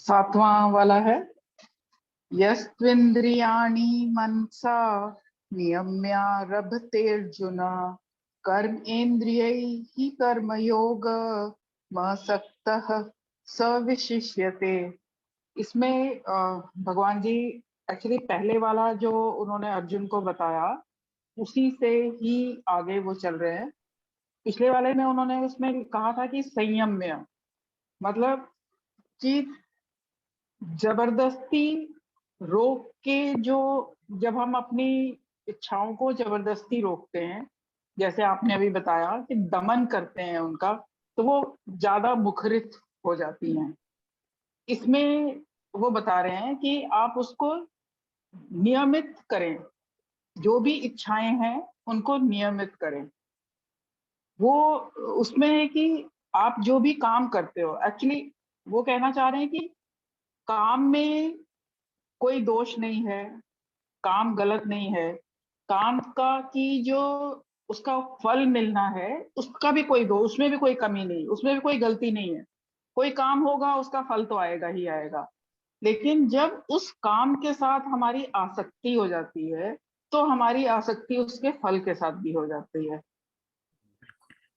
सातवां वाला है, यस्त्विन्द्रियाणि मनसा नियम्यारभतेऽर्जुन कर्मेन्द्रियैः कर्मयोग मसक्तः स विशिष्यते। इसमें भगवान जी एक्चुअली पहले वाला जो उन्होंने अर्जुन को बताया उसी से ही आगे वो चल रहे हैं। पिछले वाले में उन्होंने उसमें कहा था कि संयम्य, मतलब कि जबरदस्ती रोक के, जो जब हम अपनी इच्छाओं को जबरदस्ती रोकते हैं, जैसे आपने अभी बताया कि दमन करते हैं उनका, तो वो ज्यादा मुखरित हो जाती हैं। इसमें वो बता रहे हैं कि आप उसको नियमित करें, जो भी इच्छाएं हैं उनको नियमित करें। वो उसमें है कि आप जो भी काम करते हो, एक्चुअली वो कहना चाह रहे हैं कि काम में कोई दोष नहीं है, काम गलत नहीं है, काम का की जो उसका फल मिलना है उसका भी कोई दोष, उसमें भी कोई कमी नहीं, उसमें भी कोई गलती नहीं है। कोई काम होगा उसका फल तो आएगा ही आएगा, लेकिन जब उस काम के साथ हमारी आसक्ति हो जाती है तो हमारी आसक्ति उसके फल के साथ भी हो जाती है।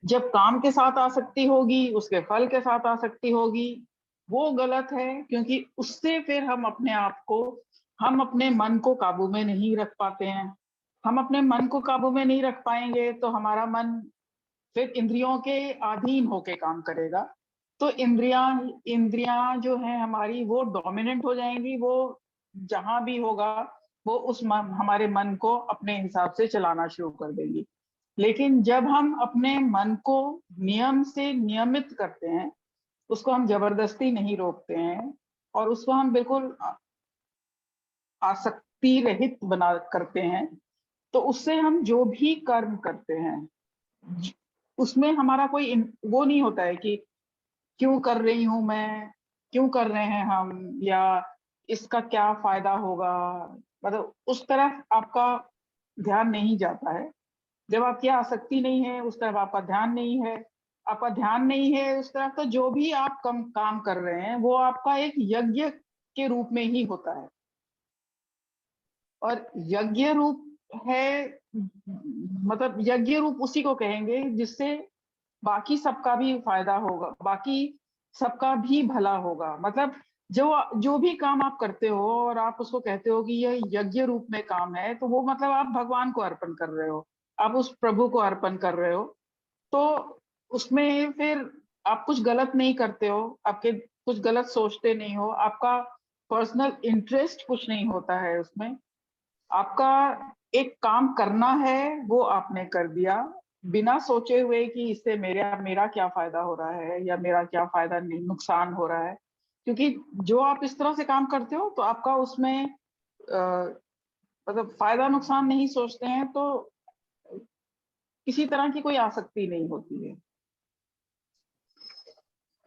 जब काम के साथ आसक्ति होगी उसके फल के साथ आसक्ति होगी, वो गलत है, क्योंकि उससे फिर हम अपने आप को, हम अपने मन को काबू में नहीं रख पाते हैं। हम अपने मन को काबू में नहीं रख पाएंगे तो हमारा मन फिर इंद्रियों के अधीन होके काम करेगा। तो इंद्रियां जो है हमारी वो डोमिनेंट हो जाएंगी, वो जहां भी होगा वो हमारे मन को अपने हिसाब से चलाना शुरू कर देंगी। लेकिन जब हम अपने मन को नियम से नियमित करते हैं, उसको हम जबरदस्ती नहीं रोकते हैं और उसको हम बिल्कुल आसक्ति रहित बना करते हैं, तो उससे हम जो भी कर्म करते हैं उसमें हमारा कोई वो नहीं होता है कि क्यों कर रही हूं मैं, क्यों कर रहे हैं हम, या इसका क्या फायदा होगा, मतलब उस तरफ आपका ध्यान नहीं जाता है। जब आपकी आसक्ति नहीं है, उस तरफ आपका ध्यान नहीं है, आपका ध्यान नहीं है उस तरफ, तो जो भी आप काम कर रहे हैं वो आपका एक यज्ञ के रूप में ही होता है। और यज्ञ रूप है, मतलब यज्ञ रूप उसी को कहेंगे जिससे बाकी सबका भी फायदा होगा, बाकी सबका भी भला होगा। मतलब जो जो भी काम आप करते हो और आप उसको कहते हो कि यह यज्ञ रूप में काम है, तो वो मतलब आप भगवान को अर्पण कर रहे हो, आप उस प्रभु को अर्पण कर रहे हो। तो उसमें फिर आप कुछ गलत नहीं करते हो, आपके कुछ गलत सोचते नहीं हो, आपका पर्सनल इंटरेस्ट कुछ नहीं होता है उसमें। आपका एक काम करना है वो आपने कर दिया, बिना सोचे हुए कि इससे मेरा मेरा क्या फायदा हो रहा है या मेरा क्या फायदा नहीं, नुकसान हो रहा है। क्योंकि जो आप इस तरह से काम करते हो तो आपका उसमें मतलब फायदा नुकसान नहीं सोचते हैं, तो किसी तरह की कोई आसक्ति नहीं होती है।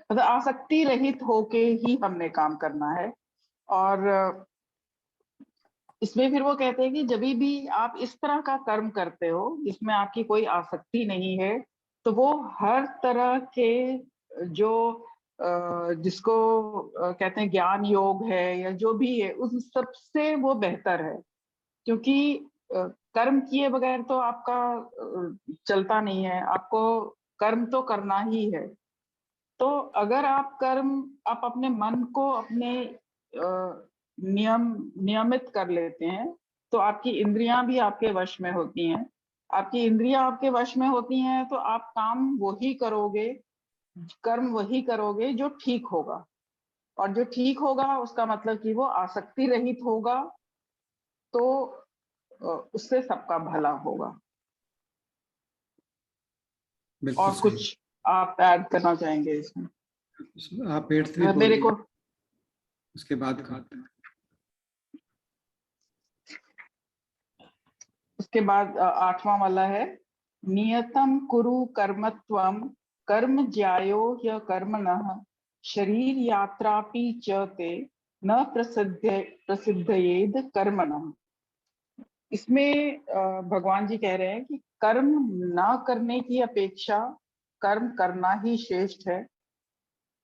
मतलब आसक्ति रहित होके ही हमने काम करना है। और इसमें फिर वो कहते हैं कि जब भी आप इस तरह का कर्म करते हो जिसमें आपकी कोई आसक्ति नहीं है, तो वो हर तरह के जो जिसको कहते हैं ज्ञान योग है या जो भी है, उस सबसे वो बेहतर है। क्योंकि कर्म किए बगैर तो आपका चलता नहीं है, आपको कर्म तो करना ही है। तो अगर आप अपने मन को अपने नियमित कर लेते हैं, तो आपकी इंद्रियां भी आपके वश में होती हैं। आपकी इंद्रियां आपके वश में होती हैं तो आप काम वही करोगे, कर्म वही करोगे जो ठीक होगा। और जो ठीक होगा उसका मतलब कि वो आसक्ति रहित होगा, तो उससे सबका भला होगा। बिल्कुल और सही। कुछ आप ऐड करना चाहेंगे इसमें? आप 8वीं मेरे बोलिए, को उसके बाद खाते हैं। उसके बाद आठवां वाला है, नियतम कुरु कर्मत्वम कर्म ज्यायो ह्य कर्मणः शरीर यात्रापि च ते न प्रसिद्धयेद कर्मणः। इसमें भगवान जी कह रहे हैं कि कर्म ना करने की अपेक्षा कर्म करना ही श्रेष्ठ है।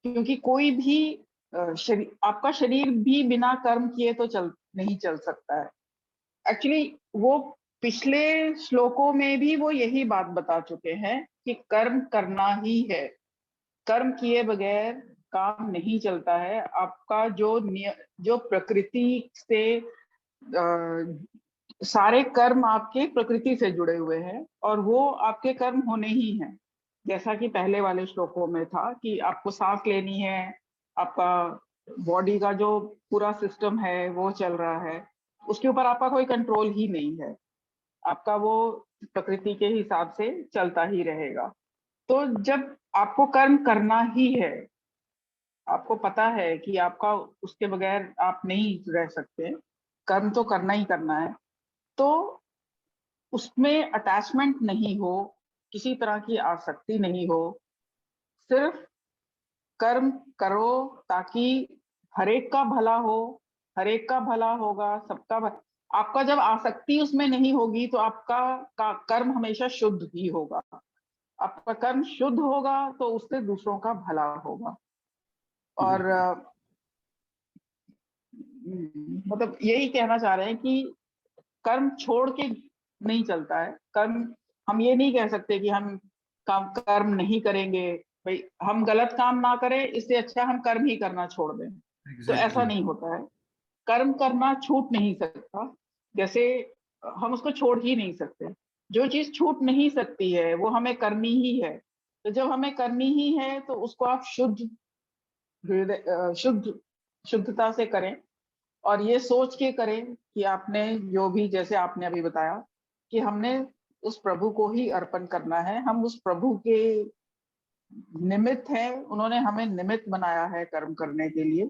क्योंकि कोई भी आपका शरीर भी बिना कर्म किए तो नहीं चल सकता है। एक्चुअली वो पिछले श्लोकों में भी वो यही बात बता चुके हैं कि कर्म करना ही है, कर्म किए बगैर काम नहीं चलता है। आपका जो प्रकृति से सारे कर्म आपके प्रकृति से जुड़े हुए हैं और वो आपके कर्म होने ही हैं। जैसा कि पहले वाले श्लोकों में था कि आपको सांस लेनी है, आपका बॉडी का जो पूरा सिस्टम है वो चल रहा है, उसके ऊपर आपका कोई कंट्रोल ही नहीं है, आपका वो प्रकृति के हिसाब से चलता ही रहेगा। तो जब आपको कर्म करना ही है, आपको पता है कि आपका उसके बगैर आप नहीं रह सकते, कर्म तो करना ही करना है, तो उसमें अटैचमेंट नहीं हो, किसी तरह की आसक्ति नहीं हो, सिर्फ कर्म करो ताकि हर एक का भला हो, हर एक का भला होगा, आपका जब आसक्ति उसमें नहीं होगी तो आपका कर्म हमेशा शुद्ध ही होगा। आपका कर्म शुद्ध होगा तो उससे दूसरों का भला होगा। और मतलब यही कहना चाह रहे हैं कि कर्म छोड़ के नहीं चलता है। कर्म, हम ये नहीं कह सकते कि हम कर्म नहीं करेंगे, भाई हम गलत काम ना करें इससे अच्छा हम कर्म ही करना छोड़ दें, तो ऐसा नहीं होता है। कर्म करना छूट नहीं सकता, जैसे हम उसको छोड़ ही नहीं सकते। जो चीज छूट नहीं सकती है वो हमें करनी ही है, तो जब हमें करनी ही है तो उसको आप शुद्धता से करें और ये सोच के करें कि आपने जो भी, जैसे आपने अभी बताया कि हमने उस प्रभु को ही अर्पण करना है, हम उस प्रभु के निमित्त हैं, उन्होंने हमें निमित्त बनाया है कर्म करने के लिए।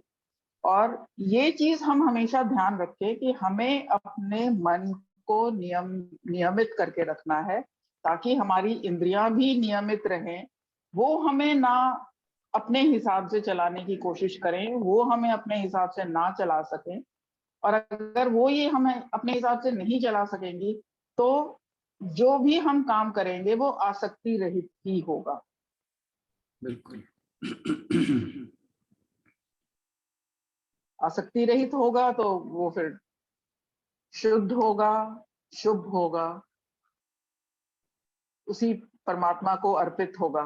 और ये चीज हम हमेशा ध्यान रखें कि हमें अपने मन को नियमित करके रखना है ताकि हमारी इंद्रियां भी नियमित रहें, वो हमें ना अपने हिसाब से चलाने की कोशिश करें, वो हमें अपने हिसाब से ना चला सकें। और अगर वो ये हमें अपने हिसाब से नहीं चला सकेंगी तो जो भी हम काम करेंगे वो आसक्ति रहित ही होगा। बिल्कुल। आसक्ति रहित होगा तो वो फिर शुद्ध होगा, शुभ होगा, उसी परमात्मा को अर्पित होगा।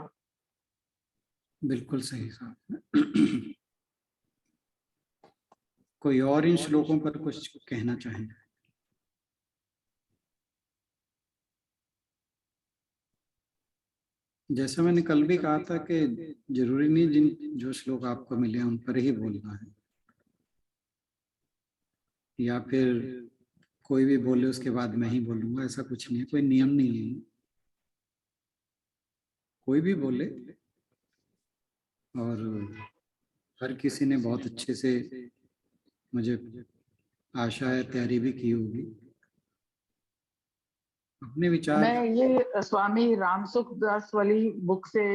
बिल्कुल सही साहब। कोई और इन श्लोकों पर कुछ कहना चाहेंगे? जैसा मैंने कल भी कहा था कि जरूरी नहीं जिन जो श्लोक आपको मिले उन पर ही बोलना है, या फिर कोई भी बोले उसके बाद मैं ही बोलूंगा, ऐसा कुछ नहीं है, कोई नियम नहीं है। कोई भी बोले, और हर किसी ने बहुत अच्छे से, मुझे आशा है, तैयारी भी की होगी, अपने विचार। मैं ये स्वामी रामसुख दास वाली बुक से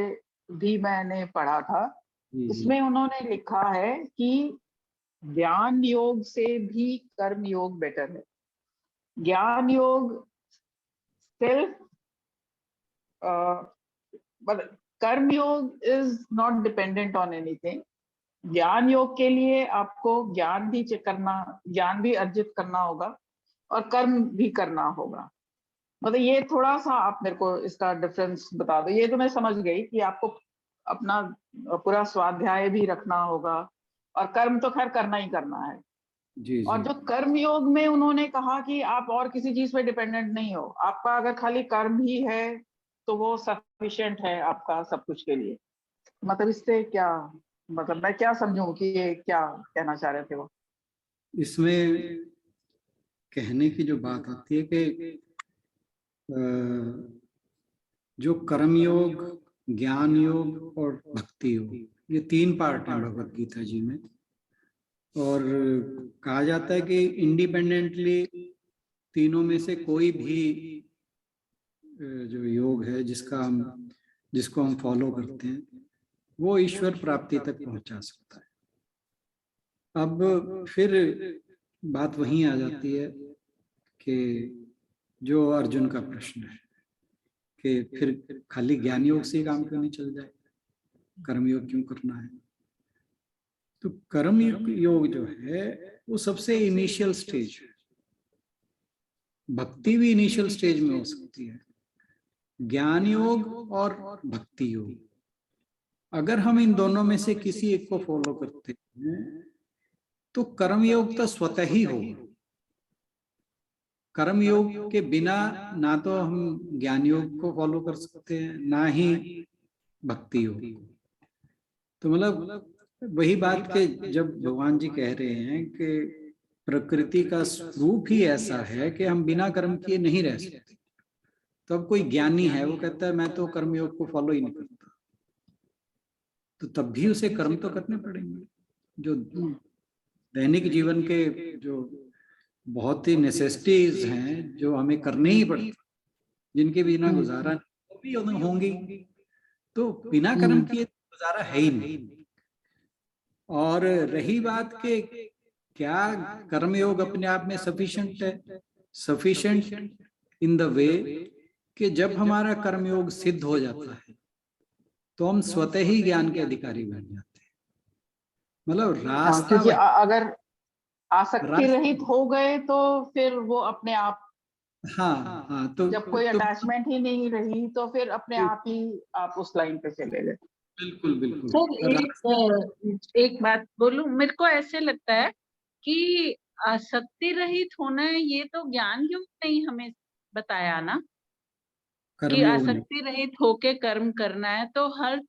भी मैंने पढ़ा था, इसमें उन्होंने लिखा है कि ज्ञान योग से भी कर्म योग बेटर है। ज्ञान योग सेल्फ, कर्म योग is not dependent on anything. ज्ञान योग के लिए आपको ज्ञान भी ज्ञान भी अर्जित करना होगा और कर्म भी करना होगा। मतलब ये थोड़ा सा आप मेरे को इसका डिफरेंस बता दो। ये तो मैं समझ गई कि आपको अपना पूरा स्वाध्याय भी रखना होगा और कर्म तो खैर करना ही करना है। जी और जी। जो कर्म योग में उन्होंने कहा कि आप और किसी चीज पे डिपेंडेंट नहीं हो, आपका अगर खाली कर्म ही है तो वो सफिशिएंट है आपका सब कुछ के लिए। मतलब इससे क्या, मतलब मैं क्या समझूं कि ये क्या कहना चाह रहे थे वो? इसमें कहने की जो बात आती है कि जो कर्म योग, ज्ञान योग और भक्ति योग, ये तीन पार्ट हैं भगवत गीता जी में। और कहा जाता है कि इंडिपेंडेंटली तीनों में से कोई भी जो योग है जिसको हम फॉलो करते हैं वो ईश्वर प्राप्ति तक पहुंचा सकता है। अब फिर बात वहीं आ जाती है कि जो अर्जुन का प्रश्न है कि फिर खाली ज्ञान योग से काम क्यों नहीं चल जाए, कर्मयोग क्यों करना है? तो कर्म योग जो है वो सबसे इनिशियल स्टेज है। भक्ति भी इनिशियल स्टेज में हो सकती है। ज्ञान योग और भक्ति योग, अगर हम इन दोनों में से किसी एक को फॉलो करते हैं तो कर्म योग तो स्वतः ही होगा। कर्म योग के बिना ना तो हम ज्ञान योग को फॉलो कर सकते हैं, ना ही भक्ति योग। तो मतलब वही बात के जब भगवान जी कह रहे हैं कि प्रकृति का स्वरूप ही ऐसा है कि हम बिना कर्म किए नहीं रह सकते, तो अब कोई ज्ञानी है वो कहता है मैं तो कर्म योग को फॉलो ही नहीं करता, तो तब भी उसे कर्म तो करने पड़ेंगे। जो दैनिक जीवन के जो बहुत ही नेसेसिटीज हैं जो हमें करने ही पड़ते, जिनके बिना गुजारा भी होंगी, तो बिना कर्म किए गुजारा है ही नहीं। और रही बात के क्या कर्मयोग अपने आप में सफिशिएंट है? सफिशिएंट इन द वे कि जब हमारा कर्मयोग सिद्ध हो जाता है तो हम स्वतः ही ज्ञान के अधिकारी बन जाते हैं। मतलब रास्ता, क्योंकि अगर आसक्ति रहित हो गए तो फिर वो अपने आप, हाँ, तो जब कोई अटैचमेंट ही नहीं रही तो फिर अपने आप ही आप उस लाइन पे चले गए। बिल्कुल बिल्कुल। सर एक बात बोलूं, मेरे को ऐसे लगता है कि आसक्ति रहित होना है, ये तो ज्ञान योग नहीं हमें बताया ना कि आसक्ति रहित होके कर्म करना है। तो हर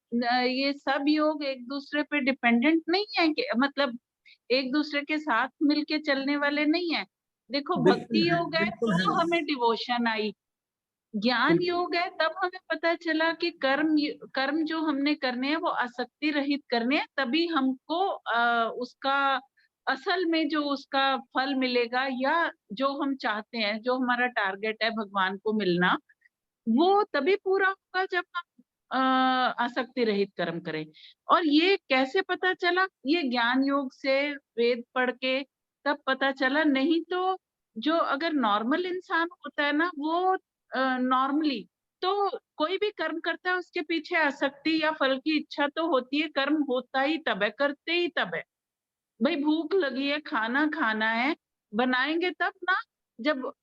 ये सब योग एक दूसरे पे डिपेंडेंट नहीं है कि मतलब एक दूसरे के साथ मिलके चलने वाले नहीं है। देखो भक्ति योग है तो हमें डिवोशन आई, ज्ञान योग है तब हमें पता चला कि कर्म जो हमने करने हैं वो आसक्ति रहित करने हैं, तभी हमको उसका असल में जो उसका फल मिलेगा या जो हम चाहते हैं, जो हमारा टारगेट है भगवान को मिलना, वो तभी पूरा होगा जब हम आसक्ति रहित कर्म करें। और ये कैसे पता चला? ये ज्ञान योग से वेद पढ़ के तब पता चला। नहीं तो जो अगर नॉर्मल इंसान होता है ना, वो नॉर्मली तो कोई भी कर्म करता है उसके पीछे आसक्ति या फल की इच्छा तो होती है। कर्म होता ही तब है, करते ही तब है। भाई भूख लगी है, खाना खाना है, बनाएंगे तब ना जब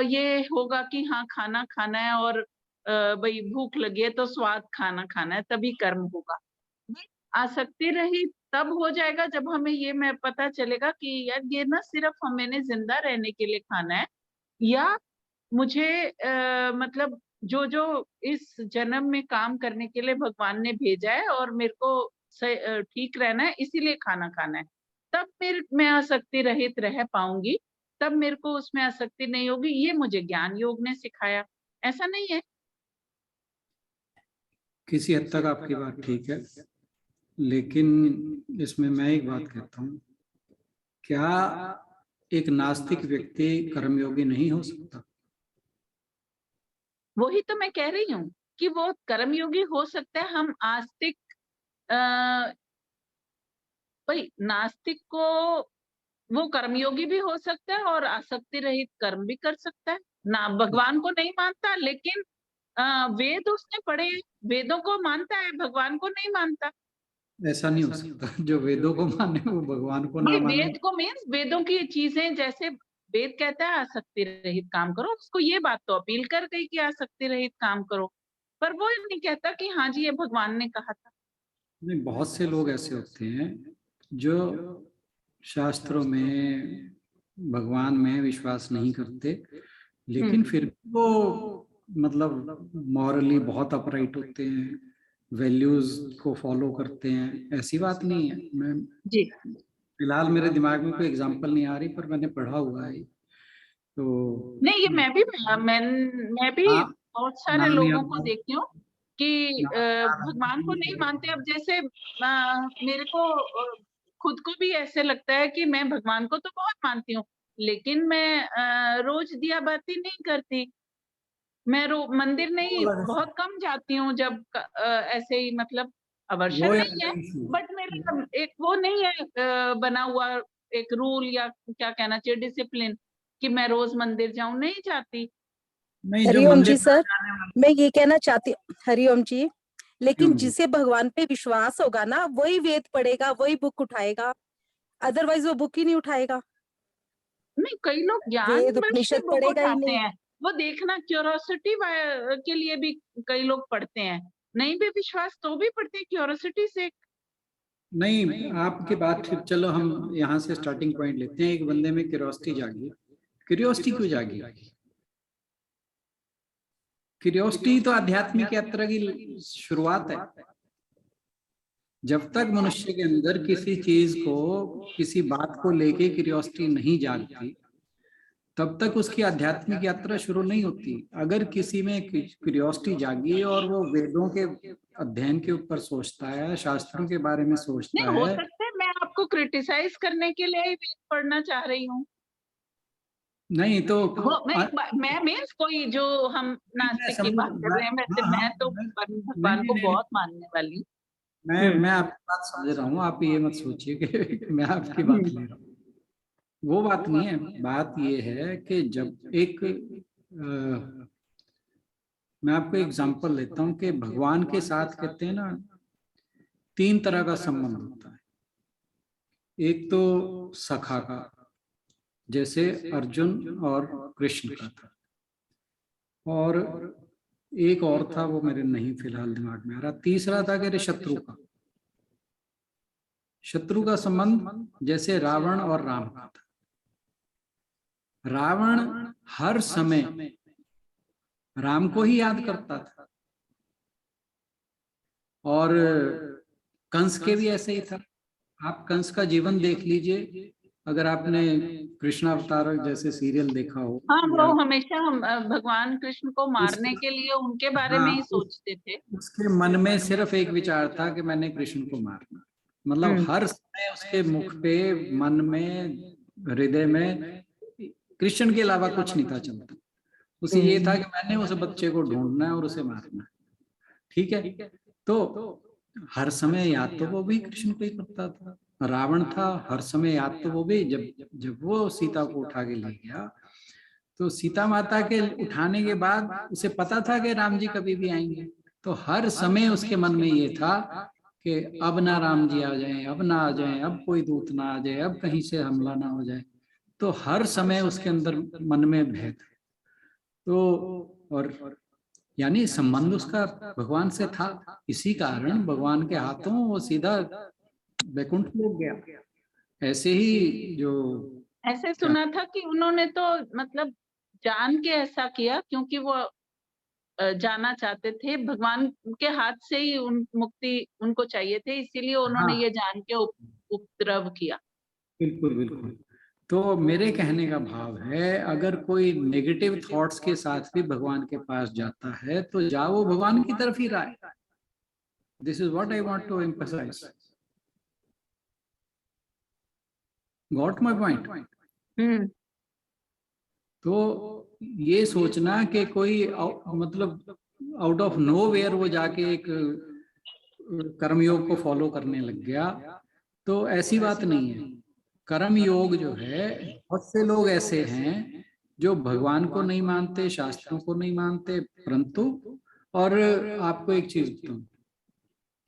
ये होगा कि हाँ खाना खाना है और भाई भूख लगी है तो स्वाद खाना खाना है, तभी कर्म होगा। आसक्ति रही तब हो जाएगा जब हमें ये मैं पता चलेगा कि यार ये ना सिर्फ हमें जिंदा रहने के लिए खाना है, या मुझे मतलब जो जो इस जन्म में काम करने के लिए भगवान ने भेजा है और मेरे को ठीक रहना है इसीलिए खाना खाना है, तब मैं आसक्ति रहित रह पाऊंगी, तब मेरे को उसमें आसक्ति नहीं होगी। ये मुझे ज्ञान योग ने सिखाया, ऐसा नहीं है। किसी हद तक आपकी बात ठीक है, लेकिन इसमें मैं एक बात कहता हूँ, क्या एक नास्तिक व्यक्ति कर्मयोगी नहीं हो सकता? वही तो मैं कह रही हूँ कि वो कर्मयोगी हो सकता है। हम आस्तिक भाई नास्तिक को वो कर्मयोगी भी हो सकता है और आसक्ति रहित कर्म भी कर सकता है ना। भगवान को नहीं मानता लेकिन वेद उसने पढ़े, वेदों को मानता है, भगवान को नहीं मानता। ऐसा नहीं हो सकता। जो वेदों को माने वो भगवान को ना माने। वेद को मीन्स वेदों की चीजें, जैसे वेद कहता है आसक्ति रहित काम करो, उसको ये बात तो अपील कर गई कि आसक्ति रहित काम करो, पर वो नहीं कहता कि हाँ जी ये भगवान ने कहा था। नहीं, बहुत से लोग ऐसे होते हैं जो शास्त्रों में भगवान में विश्वास नहीं करते, लेकिन फिर भी वो मतलब मॉरली बहुत अपराइट होते हैं, वैल्यूज को फॉलो करते हैं। ऐसी बात नहीं है। मैं जी फिलहाल मेरे दिमाग में कोई एग्जांपल नहीं आ रही, पर मैंने पढ़ा हुआ है। तो नहीं, ये मैं भी बहुत सारे नाम लोगों याद को देखती हूँ कि भगवान को नहीं मानते। अब जैसे मेरे को खुद को भी ऐसे लगता है कि मैं भगवान को तो बहुत मानती हूँ, लेकिन मैं रोज दिया बाती नहीं करती। मैं मंदिर नहीं, बहुत कम जाती हूँ जब ऐसे ही मतलब अवर्षण नहीं है, बट मेरा एक वो नहीं है बना हुआ एक रूल या क्या कहना चाहिए डिसिप्लिन कि मैं रोज मंदिर जाऊं, नहीं जाती। नहीं, हरिओम जी सर, मैं ये कहना चाहती हरिओम जी, लेकिन जिसे भगवान पे विश्वास होगा ना, वही वेद पढ़ेगा, वही बुक उठाएगा, अदरवाइज वो बुक ही नहीं उठाएगा। नहीं, कई लोग ज्ञान वेद वश उपनिषद बुक पढ़ेगा ही उठाते नहीं। हैं, वो देखना क्यूरोसिटी के लिए भी कई लोग पढ़ते हैं, नहीं भी विश्वास तो भी पढ़ते हैं क्यूरोसिटी से। नहीं, आपकी बात ठीक, चलो हम यहाँ से स्टार्टिंग पॉइंट लेते हैं। एक बंदे में क्यूरियोसिटी जागी, क्यूरियोसिटी क्यों जागी? क्यूरियोसिटी तो आध्यात्मिक यात्रा की शुरुआत है। जब तक मनुष्य के अंदर किसी चीज को, किसी बात को लेके क्यूरियोसिटी नहीं जागती, तब तक उसकी आध्यात्मिक यात्रा शुरू नहीं होती। अगर किसी में क्यूरियोसिटी जागी और वो वेदों के अध्ययन के ऊपर सोचता है, शास्त्रों के बारे में सोचता नहीं, हो है। सकता है मैं आपको क्रिटिसाइज करने के लिए ही वेद पढ़ना चाह रही हूँ। नहीं तो मैं मीन्स कोई जो हम नास्तिक की बात कर रहे हैं, वैसे मैं तो भगवान को बहुत मानने वाली हूँ। मैं आपकी बात समझ रहा हूँ, आप ये मत सोचिए कि मैं आपकी बात ले रहा हूँ, वो बात नहीं है। बात ये है कि जब एक मैं आपको एग्जांपल देता हूँ कि भगवान के साथ कहते हैं ना, 3 तरह का संबंध होता है। एक तो सखा का, जैसे अर्जुन और कृष्ण का था, और एक और था, वो मेरे नहीं फिलहाल दिमाग में आ रहा। तीसरा था कि शत्रु का, शत्रु का संबंध जैसे रावण और राम का था। रावण हर समय राम को ही याद करता था, और कंस के भी ऐसे ही था। आप कंस का जीवन देख लीजिए, अगर आपने कृष्णावतार जैसे सीरियल देखा हो। हाँ, वो हमेशा भगवान कृष्ण को मारने के लिए उनके बारे में ही सोचते थे। उसके मन में सिर्फ एक विचार था कि मैंने कृष्ण को मारना। मतलब हर समय उसके मुख पे, मन में, हृदय में कृष्ण के अलावा कुछ नहीं था चलता। उसे ये था कि मैंने उस बच्चे को ढूंढना है और उसे मारना है। ठीक है, तो हर समय याद तो वो भी कृष्ण को ही करता था। रावण था, हर समय याद तो वो भी, जब वो सीता को उठा के ले गया, तो सीता माता के उठाने के बाद उसे पता था कि राम जी कभी भी आएंगे। तो हर समय उसके मन में ये था कि अब ना राम जी आ जाएं, अब ना आ जाएं, अब कोई दूत ना आ जाए, अब कहीं से हमला ना हो जाए। तो हर समय उसके अंदर मन में भय था। तो और यानी संबंध उसका भगवान से था, इसी कारण भगवान के हाथों वो सीधा वैकुंठ लोक गया। ऐसे ही जो ऐसे सुना था कि उन्होंने तो मतलब जान के ऐसा किया, क्योंकि वो जाना चाहते थे, भगवान के हाथ से ही मुक्ति उनको चाहिए थे, इसीलिए उन्होंने ये जान के उपद्रव किया। बिल्कुल बिल्कुल। तो मेरे कहने का भाव है, अगर कोई नेगेटिव थॉट्स के साथ भी भगवान के पास जाता है, तो जा वो भगवान की तरफ ही रहा है। This is what I want to emphasise. Got my point? तो ये सोचना कि कोई मतलब आउट ऑफ नोवेयर वो जाके एक कर्मयोग को फॉलो करने लग गया, तो ऐसी बात नहीं है। कर्म योग जो है, बहुत से लोग ऐसे हैं जो भगवान को नहीं मानते, शास्त्रों को नहीं मानते, परंतु, और आपको एक चीज बताऊं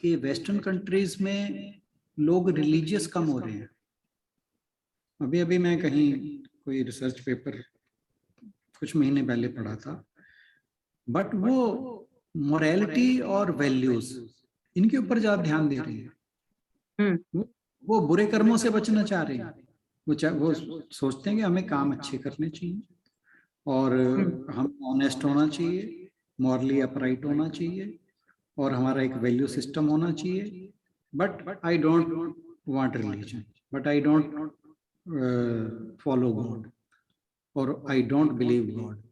कि वेस्टर्न कंट्रीज में लोग रिलीजियस कम हो रहे हैं। अभी अभी मैं कहीं कोई रिसर्च पेपर कुछ महीने पहले पढ़ा था, बट वो मोरालिटी और वैल्यूज इनके ऊपर ज्यादा ध्यान दे रहे हैं। वो बुरे कर्मों से बचना चाह रहे हैं। वो सोचते हैं कि हमें काम अच्छे करने चाहिए और हम ऑनेस्ट होना चाहिए, मॉरली अपराइट होना चाहिए, और हमारा एक वैल्यू सिस्टम होना चाहिए। But I don't want religion, but I don't follow God, और आई डोंट बिलीव गॉड।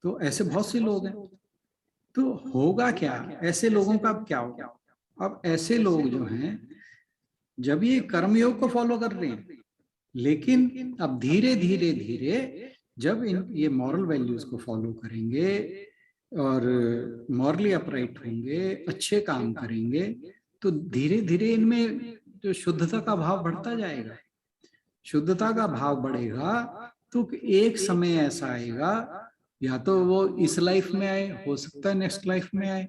तो ऐसे बहुत से लोग हैं। तो होगा क्या ऐसे लोगों का? अब क्या होगा? अब ऐसे लोग जो हैं, जब ये कर्मयोग को फॉलो कर रहे हैं, लेकिन अब धीरे धीरे धीरे जब ये मॉरल वैल्यूज को फॉलो करेंगे और मॉरली अपराइट होंगे, अच्छे काम करेंगे, तो धीरे धीरे इनमें जो शुद्धता का भाव बढ़ता जाएगा। शुद्धता का भाव बढ़ेगा तो एक समय ऐसा आएगा, या तो वो इस लाइफ में आए, हो सकता है नेक्स्ट लाइफ में आए,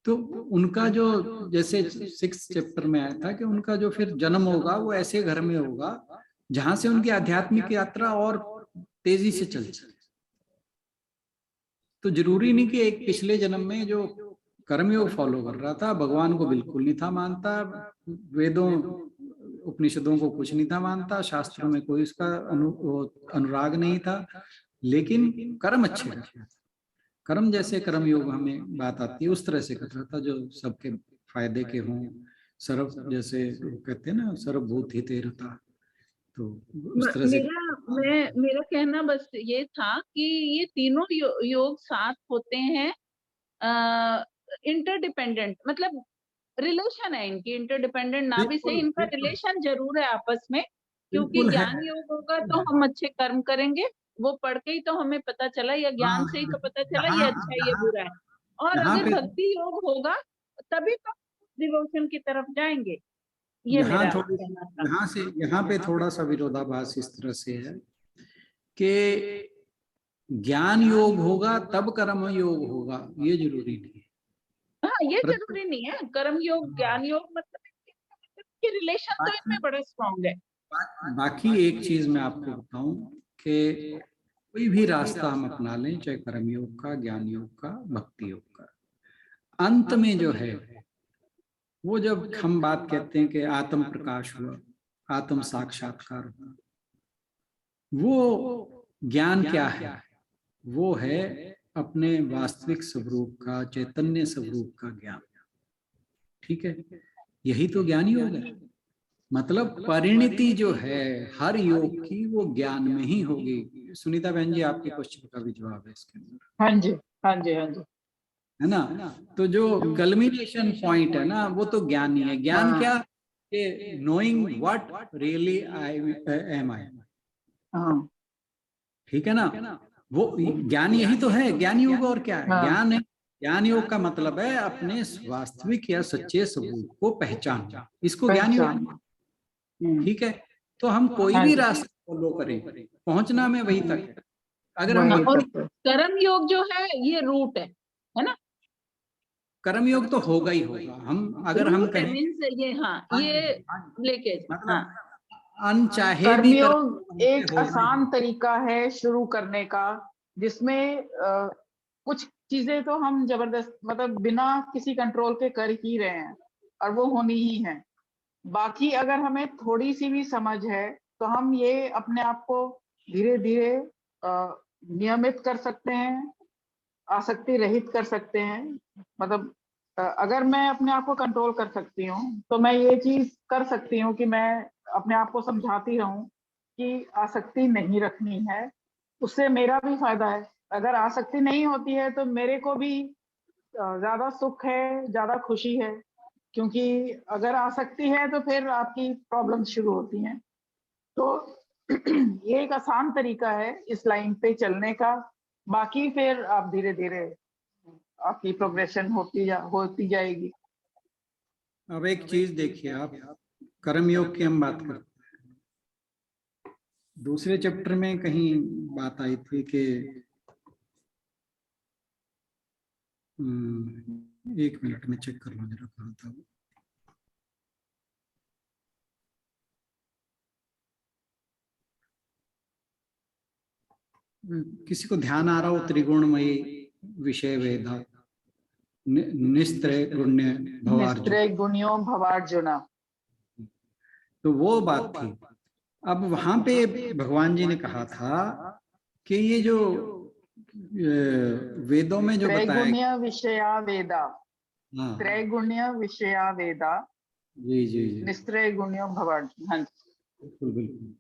तो उनका जो जैसे 6th चैप्टर में आया था कि उनका जो फिर जन्म होगा वो ऐसे घर में होगा जहां से उनकी आध्यात्मिक यात्रा और तेजी से चल सके। तो जरूरी नहीं कि एक पिछले जन्म में जो कर्मयोग फॉलो कर रहा था, भगवान को बिल्कुल नहीं था मानता, वेदों उपनिषदों को कुछ नहीं था मानता, शास्त्रों में कोई उसका अनुराग नहीं था, लेकिन कर्म अच्छे कर रहा था। कर्म जैसे कर्म योग हमें बात आती है उस तरह से कर रहा था जो सबके फायदे के हों, सर्व जैसे कहते हैं ना सर्वभूत हितेरता, तो उस तरह से। मेरा कहना बस ये था कि ये तीनों योग साथ होते हैं, इंटरडिपेंडेंट, मतलब रिलेशन है इनकी, इंटरडिपेंडेंट ना भी सही, इनका रिलेशन जरूर है आपस में, क्योंकि ज्ञान योग होगा तो हम अच्छे कर्म करेंगे, वो पढ़ के ही तो हमें पता चला, या ज्ञान से ही तो पता चला ये अच्छा है ये बुरा है, और अगर भक्ति योग होगा तभी तो डिवोशन की तरफ जाएंगे। ये मेरा कहना था। यहाँ पे थोड़ा सा विरोधाभास इस तरह से है कि ज्ञान योग होगा तब कर्म योग होगा, ये जरूरी नहीं है। हाँ, ये जरूरी नहीं है, कर्म योग ज्ञान योग मतलब कि रिलेशन तो इनमें बड़ा स्ट्रॉन्ग है। बाकी एक चीज मैं आपको बताऊं कि कोई भी रास्ता हम अपना लें, चाहे कर्म योग का, ज्ञान योग का, भक्ति योग का, अंत में जो है वो जब हम बात कहते हैं कि आत्म प्रकाश हुआ, आत्म साक्षात्कार हुआ, वो ज्ञान क्या है? वो है अपने वास्तविक स्वरूप का, चैतन्य स्वरूप का ज्ञान। ठीक है, यही तो ज्ञान योग है। मतलब परिणति जो है हर योग की वो ज्ञान में ही होगी। सुनीता बहन जी, आपके क्वेश्चन का भी जवाब है इसके अंदर। हाँ जी, हाँ जी, हाँ जी, है ना? तो जो कल्मिनेशन पॉइंट है ना, वो तो ज्ञान ही है। ज्ञान क्या? कि knowing what really I am I. हाँ, ठीक है ना? वो ज्ञान यही तो है, ज्ञान योग और क्या है? ज्ञान है, ज्ञान योग का मतलब है अपने वास्तविक या सच्चे स्वरूप को पहचानना, इसको ज्ञान योग। ठीक है, तो हम कोई भी रास्ता फॉलो करें, पहुंचना में वही तक है। अगर हम और कर्म योग जो है ये रूट है ना? कर्म योग तो होगा ही होगा। हम अगर हम कहें ये, हाँ, ये लेके मतलब अनचाहे कर्म भी योग एक आसान तरीका है शुरू करने का, जिसमें कुछ चीजें तो हम जबरदस्त मतलब बिना किसी कंट्रोल के कर ही रहे हैं और वो होनी ही है। बाकी अगर हमें थोड़ी सी भी समझ है तो हम ये अपने आप को धीरे धीरे नियमित कर सकते हैं, आसक्ति रहित कर सकते हैं। मतलब अगर मैं अपने आप को कंट्रोल कर सकती हूँ तो मैं ये चीज कर सकती हूँ कि मैं अपने आप को समझाती रहूं कि आसक्ति नहीं रखनी है, उससे मेरा भी फायदा है। अगर आसक्ति नहीं होती है तो मेरे को भी ज्यादा सुख है, ज्यादा खुशी है, क्योंकि अगर आसक्ति है तो फिर आपकी प्रॉब्लम शुरू होती हैं। तो ये एक आसान तरीका है इस लाइन पे चलने का। बाकी फिर आप धीरे धीरे आपकी प्रोग्रेशन होती जाएगी। अब एक चीज देखिए, आप कर्म योग की हम बात करते हैं, दूसरे चैप्टर में कहीं बात आई थी कि एक मिनट में चेक कर लो जरा कहाँ था। किसी को ध्यान आ रहा हो? त्रिगुणमयी विषय वेदा निस्त्रय गुण्य भवार्जुना, तो वो बात थी। अब वहां पे भगवान जी ने कहा था कि ये जो वेदों में जो बताया, त्रैगुण्य विषया वेदा, हाँ, त्रैगुण्य विषया वेदा, जी जी जी, निस्त्रय गुण्यो भवार्जुना। बिल्कुल बिल्कुल।